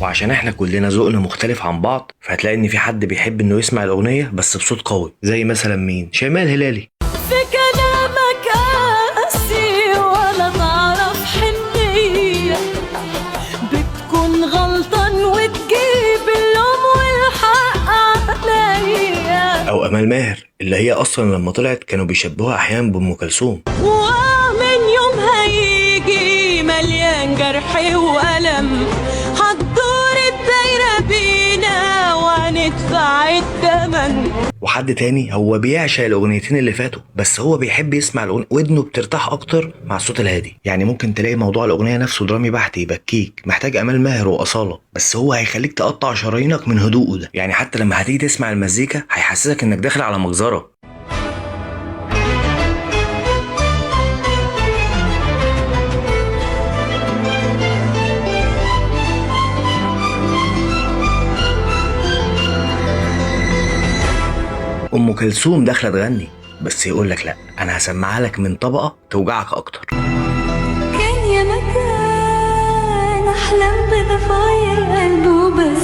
وعشان احنا كلنا ذوقنا مختلف عن بعض، فهتلاقي ان في حد بيحب انه يسمع الاغنيه بس بصوت قوي، زي مثلا مين؟ شيماء الهلالي. في كلامك قاسي ولا تعرف حنية، بتكون غلطان وتجيب اللوم والحق عليا. او امال ماهر اللي هي اصلا لما طلعت كانوا بيشبهوها احيانا بام كلثوم. ومن يوم هيجي مليان جرح وألم، هتدور الدايرة بينا وهندفع التمن. وحد تاني هو بيعشق الاغنيتين اللي فاتوا، بس هو بيحب يسمع الاغنيه، ودنه بترتاح اكتر مع الصوت الهادي. يعني ممكن تلاقي موضوع الاغنيه نفسه درامي بحت يبكيك، محتاج امال ماهر واصاله، بس هو هيخليك تقطع شرايينك من هدوءه ده. يعني حتى لما هتيجي تسمع المزيكا هيحسسك انك داخل على مجزره. ام كلثوم داخله تغني، بس يقول لك لا، انا هسمعها لك من طبقه توجعك اكتر. كان يا مكان احلم بضفاير قلبه، بس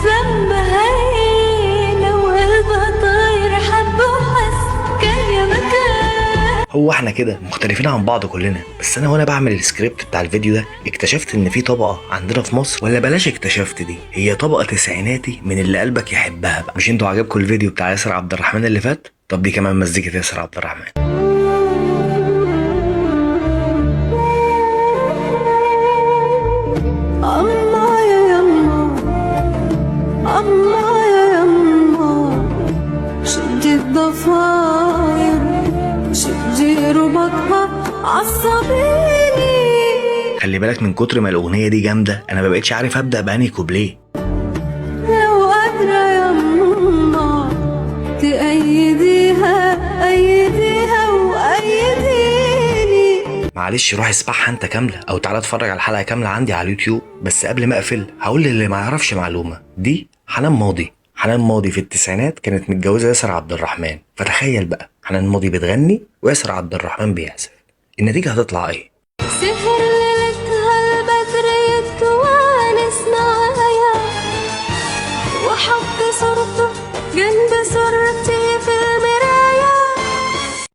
ذنبها ايه لو قلبها طاير حب وحس. كان يا مكان. هو احنا كده مختلفين عن بعض كلنا، بس انا وانا بعمل السكريبت بتاع الفيديو ده اكتشفت ان في طبقه عندنا في مصر، ولا بلاش اكتشفت، دي هي طبقه تسعيناتي من اللي قلبك يحبها بقى. مش انتوا عجبكم الفيديو بتاع ياسر عبد الرحمن اللي فات؟ طب دي كمان مزيكة ياسر عبد الرحمن. الله يا يما، الله يا يما، شدي الضفاير، شدي ربطها عصبيني. خلي بالك من كتر ما الاغنيه دي جامده انا مبقتش عارف ابدا بانهي كوبليه. لو قادرة يما تأيديها أيديها وأيديني. معلش روح اسمعها انت كامله، او تعالى اتفرج على الحلقه كامله عندي على اليوتيوب. بس قبل ما اقفل هقول للي ما يعرفش معلومه، دي حنان ماضي. حنان ماضي في التسعينات كانت متجوزه ياسر عبد الرحمن، فتخيل بقى حنان ماضي بتغني وياسر عبد الرحمن بيعزف، النتيجه هتطلع ايه؟ سهر